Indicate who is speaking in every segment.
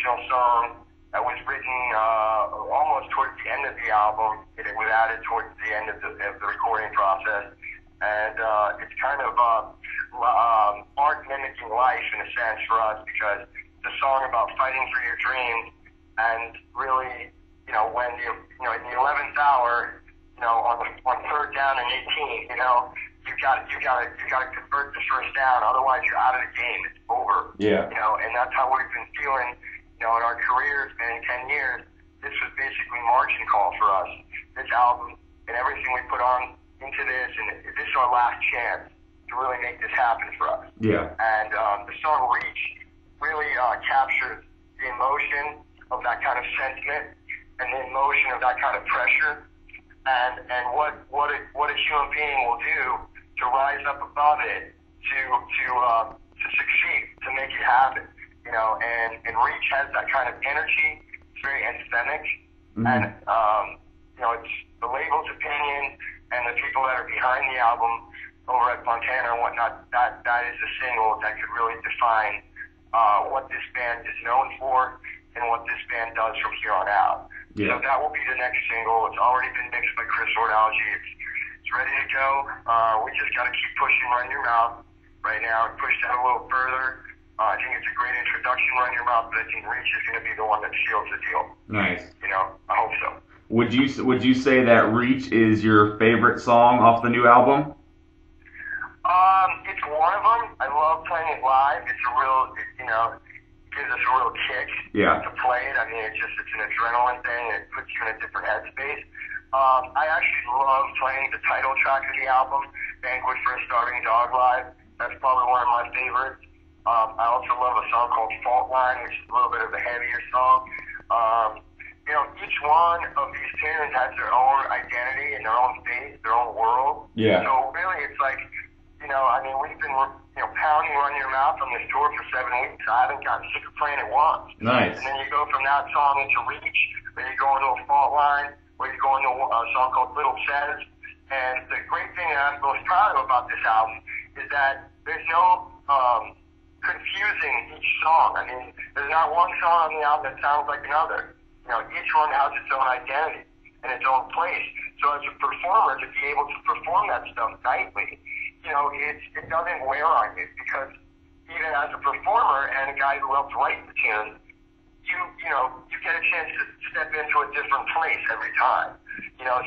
Speaker 1: inspirational song that was written almost towards the end of the album, and it was added towards the end of the recording process. And it's kind of art mimicking life in a sense for us, because it's a song about fighting for your dreams, and really, when in the 11th hour, on third down and 18, you got to convert the first down, otherwise you're out of the game. It's over.
Speaker 2: Yeah.
Speaker 1: And that's how we've been feeling, in our careers, man. In 10 years, this was basically margin call for us. This album and everything we put on into this, and this is our last chance to really make this happen for us.
Speaker 2: Yeah.
Speaker 1: And the song "Reach" really captures the emotion of that kind of sentiment and the emotion of that kind of pressure, and what a human being will do to rise up above it, to succeed, to make it happen. And "Reach" has that kind of energy. It's very anthemic, and it's the label's opinion and the people that are behind the album over at Montana and whatnot. That is a single that could really define what this band is known for and what this band does from here on out.
Speaker 2: Yeah.
Speaker 1: So that will be the next single. It's already been mixed by Chris Ordalgie. It's ready to go. We just got to keep pushing Run Your Mouth right now and push that a little further. I think it's a great introduction, Run Your Mouth, but I think "Reach" is going to be the one that seals the deal.
Speaker 2: Nice.
Speaker 1: I hope so.
Speaker 2: Would you say that "Reach" is your favorite song off the new album?
Speaker 1: It's one of them. I love playing it live. It's a real, gives us a real kick to play it. I mean, it's an adrenaline thing. It puts you in a different headspace. I actually love playing the title track of the album, "Banquet for a Starving Dog" live. That's probably one of my favorites. I also love a song called "Fault Line," which is a little bit of a heavier song. Each one of these tunes has their own identity and their own face, their own world.
Speaker 2: Yeah.
Speaker 1: So really, it's like, we've been, pounding Run Your Mouth on this tour for 7 weeks. I haven't gotten sick of playing it once.
Speaker 2: Nice.
Speaker 1: And then you go from that song into "Reach," then you go into a "Fault Line," or you go into a song called "Little Says." And the great thing that I'm most proud of about this album is that there's no confusing each song. I mean, there's not one song on the album that sounds like another. Each one has its own identity and its own place. So as a performer, to be able to perform that stuff nightly, it doesn't wear on you, because even as a performer and a guy who helped write the tune, you get a chance to step into a different place every time.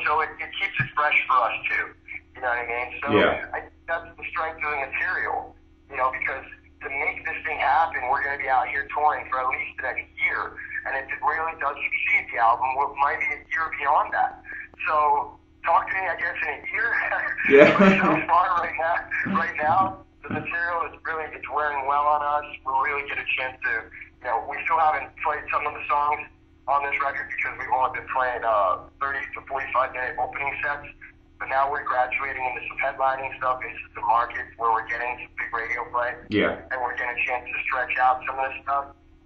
Speaker 1: So it keeps it fresh for us too. You know what I mean? So that's the strength of the material. Because to make this thing happen, we're going to be out here touring for at least the next year. And if it really does succeed, the album might be a year beyond that. So talk to me, I guess, in a year.
Speaker 2: Yeah.
Speaker 1: But so far, right now, the material it's wearing well on us. We really get a chance to, we still haven't played some of the songs on this record because we've only been playing 30 to 45-minute opening sets. But now we're graduating into some headlining stuff, into some markets where we're getting some big radio play.
Speaker 2: Yeah.
Speaker 1: And we're getting a chance to stretch out some of this stuff.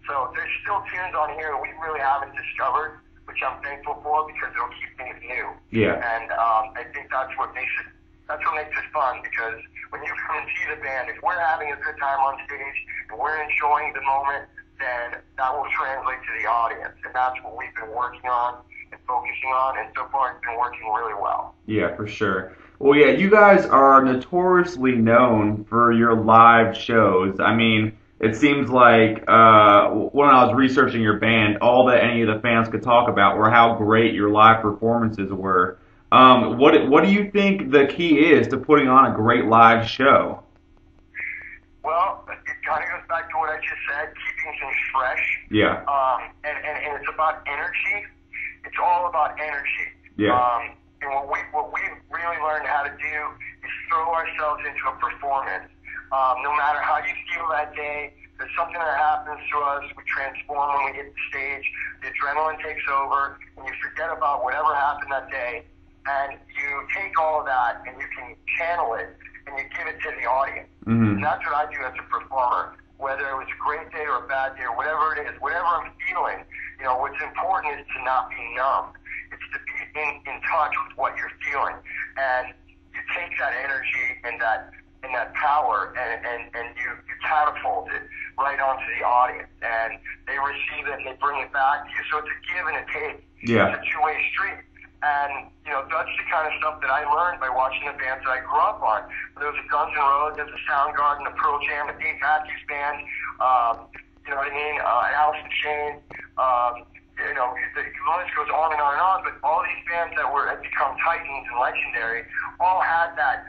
Speaker 1: So there's still tunes on here that we really haven't discovered, which I'm thankful for, because it'll keep things new.
Speaker 2: Yeah.
Speaker 1: And I think that's what makes it fun, because when you come and see the band, if we're having a good time on stage and we're enjoying the moment, then that will translate to the audience. And that's what we've been working on and focusing on, and so far it's been working really well.
Speaker 2: Yeah, for sure. Well, yeah, you guys are notoriously known for your live shows. I mean, it seems like when I was researching your band, all that any of the fans could talk about were how great your live performances were. What do you think the key is to putting on a great live show?
Speaker 1: Well, it kind of goes back to what I just said, keeping things fresh.
Speaker 2: Yeah.
Speaker 1: And it's about energy. It's all about energy.
Speaker 2: Yeah.
Speaker 1: And what we really learned how to do is throw ourselves into a performance. No matter how you feel that day, there's something that happens to us. We transform when we hit the stage. The adrenaline takes over, and you forget about whatever happened that day, and you take all of that and you can channel it and you give it to the audience.
Speaker 2: Mm-hmm.
Speaker 1: And that's what I do as a performer. Whether it was a great day or a bad day or whatever it is, whatever I'm feeling, what's important is to not be numb. It's to be in touch with what you're feeling. And you take that energy and that power and you catapult it right onto the audience, and they receive it and they bring it back to you. So it's a give and a take.
Speaker 2: Yeah.
Speaker 1: It's a two-way street. And, you know, that's the kind of stuff that I learned by watching the bands that I grew up on. There was a Guns N' Roses, a Soundgarden, a Pearl Jam, a Dave Matthews Band, you know what I mean, Alice in Chains, you know, the list goes on and on and on, but all these bands that had become titans and legendary all had that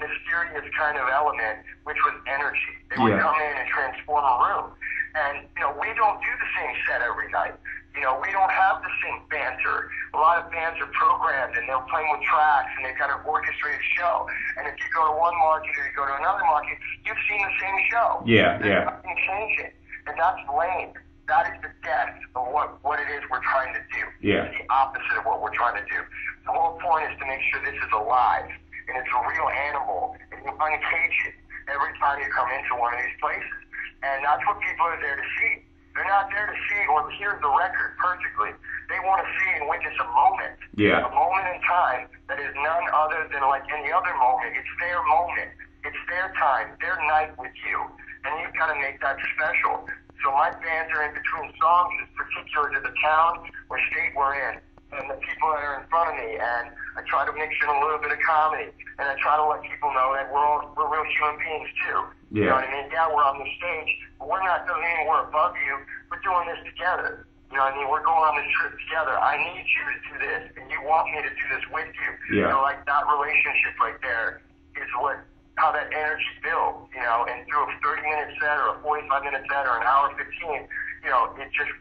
Speaker 1: mysterious kind of element, which was energy. They would come in and transform a room. And, you know, we don't do the same set every night. You know, we don't have the same banter. A lot of bands are programmed and they're playing with tracks and they've got an orchestrated show. And if you go to one market or you go to another market, you've seen the same show. There's nothing changing. And that's lame. That is the death of what it is we're trying to do. It's the opposite of what we're trying to do. The whole point is to make sure this is alive and it's a real animal and you uncage it every time you come into one of these places. And that's what people are there to see. They're not there to see or hear the record perfectly. They want to see and witness a moment. A moment in time that is none other than like any other moment. It's their moment. It's their time, their night with you. And you've got to make that special. So my banter in between songs is particular to the town or state we're in and the people that are in front of me. And I try to mix in a little bit of comedy. And I try to let people know that we're real human beings too. You know what I mean? Yeah, we're on the stage, but we're not doing anything. We're above you. We're doing this together. You know what I mean? We're going on this trip together. I need you to do this, and you want me to do this with you. So like that relationship right there is how that energy builds, you know, and through a 30-minute set or a 45-minute set or an hour 15, you know, it just,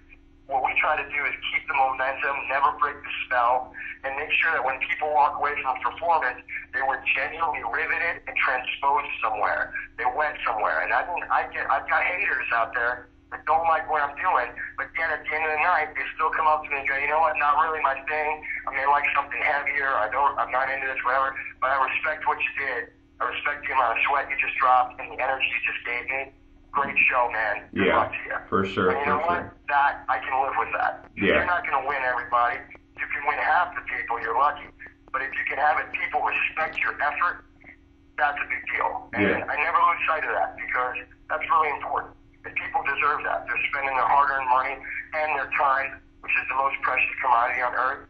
Speaker 1: what we try to do is keep the momentum, never break the spell, and make sure that when people walk away from a performance, they were genuinely riveted and transposed somewhere. They went somewhere. And I've got haters out there that don't like what I'm doing, but yet at the end of the night, they still come up to me and go, you know what, not really my thing. I mean, I like something heavier. I'm not into this, whatever, but I respect what you did. I respect the amount of sweat you just dropped and the energy you just gave me. Great show, man. Good luck to you.
Speaker 2: For sure.
Speaker 1: And you know what? That, I can live with that. You're not going to win everybody. You can win half the people, you're lucky. But if you can have it, people respect your effort, that's a big deal. And I never lose sight of that because that's really important. And people deserve that. They're spending their hard-earned money and their time, which is the most precious commodity on earth,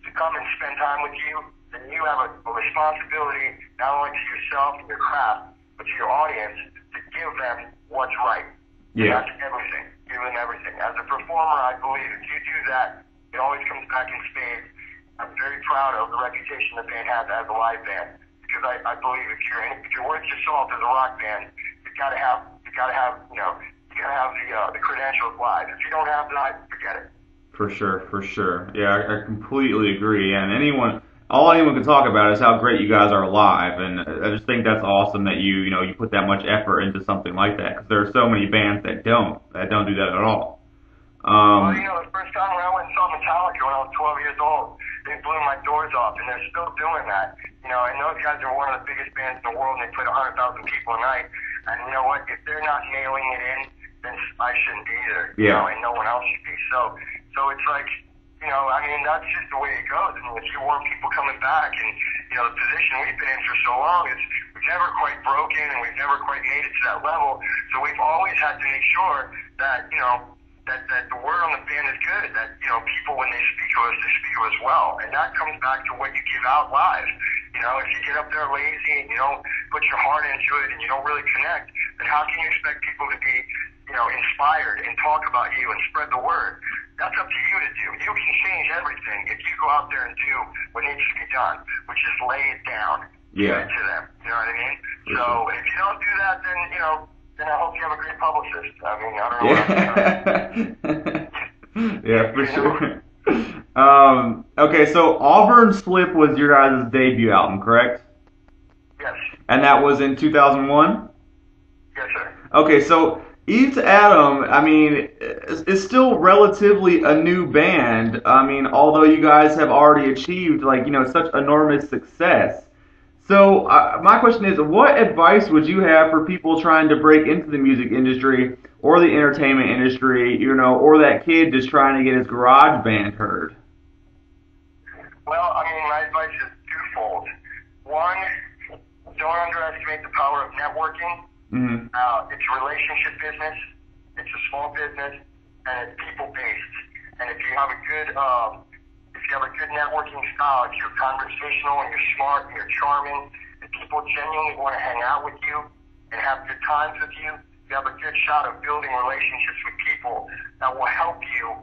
Speaker 1: to come and spend time with you. Then you have a responsibility not only to yourself and your craft, but to your audience to give them what's right. And that's everything. Give them everything. As a performer, I believe if you do that, it always comes back in spades. I'm very proud of the reputation the band has as a live band because I believe if you're worth your salt as a rock band, you gotta have the credentials live. If you don't have that, forget it.
Speaker 2: For sure. Yeah, I completely agree. And all anyone can talk about is how great you guys are live, and I just think that's awesome that you put that much effort into something like that. Because there are so many bands that don't do that at all.
Speaker 1: Well, you know, the first time when I went and saw Metallica when I was 12 years old, they blew my doors off, and they're still doing that. You know, and those guys are one of the biggest bands in the world, and they played 100,000 people a night. And you know what? If they're not nailing it in, then I shouldn't be either. You know, and no one else should be. So it's like, you know, I mean, that's just the way it goes. I mean, if you want people coming back, and you know, the position we've been in for so long is we've never quite broken, and we've never quite made it to that level. So we've always had to make sure that, you know, that the word on the band is good, that, you know, people, when they speak of us, they speak of us well. And that comes back to what you give out live. You know, if you get up there lazy and you don't put your heart into it and you don't really connect, then how can you expect people to be, you know, inspired and talk about you and spread the word? That's up to you to do. You can change everything if you go out there and do what needs to be done, which is lay it down. Give it to them. You know what I mean? So if you don't do that, then, you know, then I hope you have a great publicist. I mean, I don't know.
Speaker 2: Yeah, for sure. Okay, so Auburn Slip was your guys' debut album, correct?
Speaker 1: Yes.
Speaker 2: And that was in 2001?
Speaker 1: Yes, sir.
Speaker 2: Okay, so Eve to Adam, I mean, it's still relatively a new band. I mean, although you guys have already achieved, like, you know, such enormous success. So my question is, what advice would you have for people trying to break into the music industry or the entertainment industry, you know, or that kid just trying to get his garage band heard?
Speaker 1: Well, I mean, my advice is twofold. One, don't underestimate the power of networking.
Speaker 2: Mm-hmm.
Speaker 1: It's a relationship business, it's a small business, and it's people-based. And if you have a good networking style, if you're conversational and you're smart and you're charming, and people genuinely want to hang out with you and have good times with you, you have a good shot of building relationships with people that will help you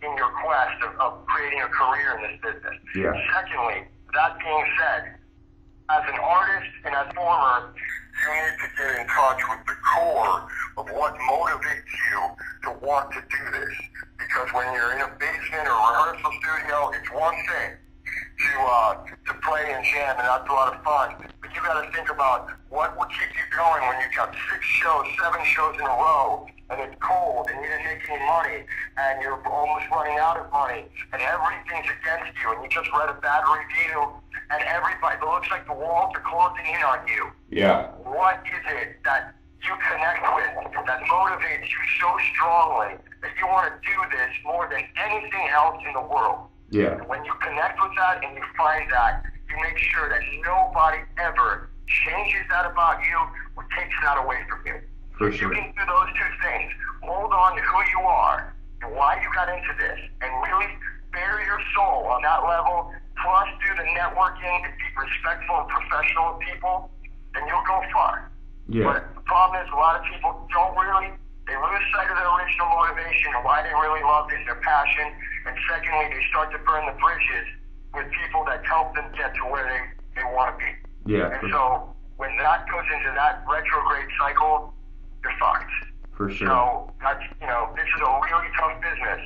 Speaker 1: in your quest of creating a career in this business.
Speaker 2: Yeah.
Speaker 1: Secondly, that being said, as an artist and as a performer, you need to get in touch with the core of what motivates you to want to do this. Because when you're in a basement or rehearsal studio, it's one thing to play and jam, and that's a lot of fun. But you got to think about what will keep you going when you got 6 shows, 7 shows in a row, and it's cold, and you didn't make any money, and you're almost running out of money, and everything's against you, and you just read a bad review, and everybody, it looks like the walls are closing in on you.
Speaker 2: Yeah.
Speaker 1: What is it that you connect with that motivates you so strongly that you want to do this more than anything else in the world?
Speaker 2: Yeah.
Speaker 1: When you connect with that and you find that, you make sure that nobody ever changes that about you or takes that away from you.
Speaker 2: For
Speaker 1: If
Speaker 2: sure.
Speaker 1: you can do those 2 things, hold on to who you are and why you got into this, and really bare your soul on that level, plus do the networking and be respectful and professional with people, then you'll go far.
Speaker 2: Yeah.
Speaker 1: But the problem is a lot of people they lose sight of their original motivation and why they really love it and their passion. And secondly, they start to burn the bridges with people that help them get to where they want to be.
Speaker 2: Yeah.
Speaker 1: And so when that goes into that retrograde cycle, you're fucked.
Speaker 2: For sure.
Speaker 1: So that's, this is a really tough business,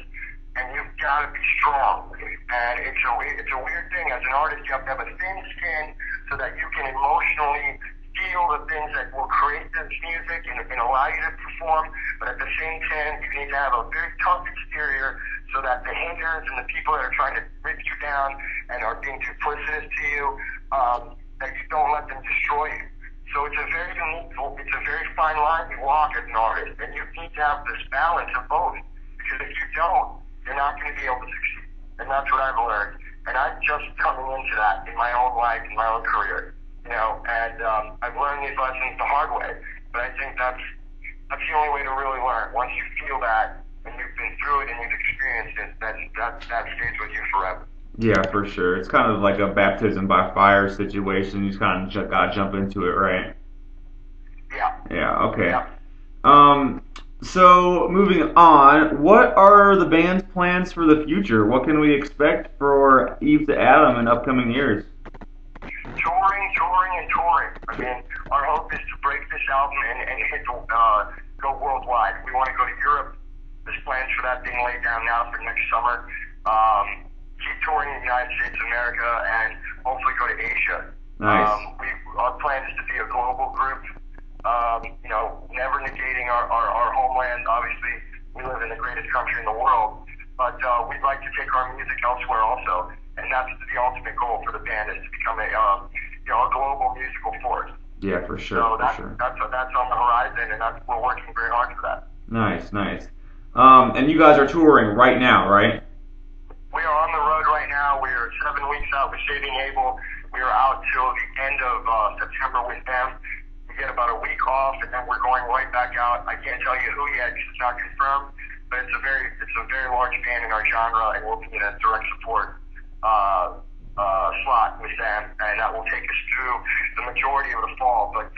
Speaker 1: and you've got to be strong. And it's a weird thing. As an artist, you have to have a thin skin so that you can emotionally feel the things that will create this music and allow you to perform. But at the same time, you need to have a very tough exterior so that the haters and the people that are trying to rip you down and are being duplicitous to you, that you don't let them destroy you. So it's a very fine line to walk as an artist, and you need to have this balance of both. Because if you don't, you're not going to be able to succeed. And that's what I've learned. And I'm just coming into that in my own life, in my own career. And I've learned these lessons the hard way. But I think that's the only way to really learn. Once you feel that, and you've been through it and you've experienced it, that stays with you forever.
Speaker 2: Yeah, for sure. It's kind of like a baptism by fire situation. You just kind of gotta jump into it, right?
Speaker 1: Yeah.
Speaker 2: Yeah. Okay.
Speaker 1: Yeah.
Speaker 2: So moving on, what are the band's plans for the future? What can we expect for Eve to Adam in upcoming years?
Speaker 1: Touring. I mean, our hope is to break this album and hit go worldwide. We want to go to Europe. There's plans for that being laid down now for next summer. Keep touring in the United States of America and hopefully go to Asia.
Speaker 2: Nice.
Speaker 1: Our plan is to be a global group. Never negating our homeland. Obviously, we live in the greatest country in the world, but we'd like to take our music elsewhere also, and that's the ultimate goal for the band, is to become a global musical force.
Speaker 2: Yeah, for sure.
Speaker 1: So that's
Speaker 2: for sure.
Speaker 1: that's on the horizon, and we're working very hard for that.
Speaker 2: Nice. And you guys are touring right now, right?
Speaker 1: We are on the road right now. We are 7 weeks out with Saving Abel. We are out till the end of September with them. We get about a week off, and then we're going right back out. I can't tell you who yet because it's not confirmed, but it's a very large band in our genre, and we'll be in a direct support slot with them, and that will take us through the majority of the fall. But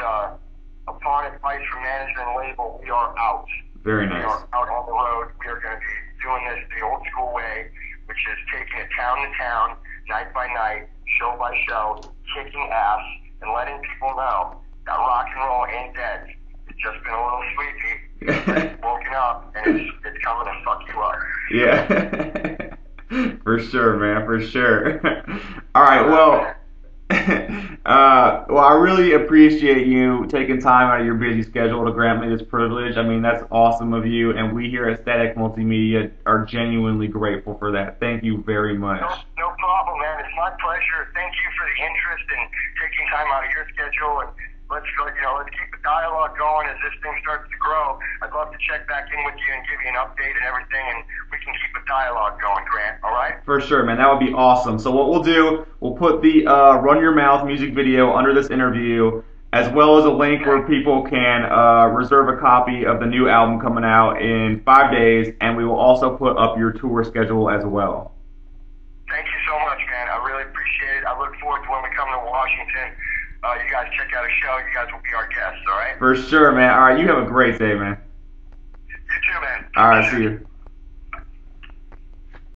Speaker 1: upon advice from management and label, we are out.
Speaker 2: Very nice.
Speaker 1: We are out on the road. We are going to be doing this the old school way, which is taking it town to town, night by night, show by show, kicking ass, and letting people know that rock and roll ain't dead. It's just been a little sleepy, but it's woken up, and it's coming to fuck you up.
Speaker 2: Yeah. For sure, man, for sure. All right, well, I really appreciate you taking time out of your busy schedule to grant me this privilege. I mean, that's awesome of you, and we here at Static Multimedia are genuinely grateful for that. Thank you very much.
Speaker 1: No problem, man. It's my pleasure. Thank you for the interest in taking time out of your schedule, and let's keep the dialogue going as this thing starts to grow. I'd love to check back in with you and give you an update and everything, and we can keep a dialogue going, Grant. All right?
Speaker 2: For sure, man. That would be awesome. So what we'll do, we'll put the Run Your Mouth music video under this interview, as well as a link where people can reserve a copy of the new album coming out in 5 days, and we will also put up your tour schedule as well.
Speaker 1: Thank you so much, man. I really appreciate it. I look forward to when we come to Washington. You guys check out a show. You guys will be our guests, all right?
Speaker 2: For sure, man. All right, you have a great day, man.
Speaker 1: You too, man.
Speaker 2: All right, see you.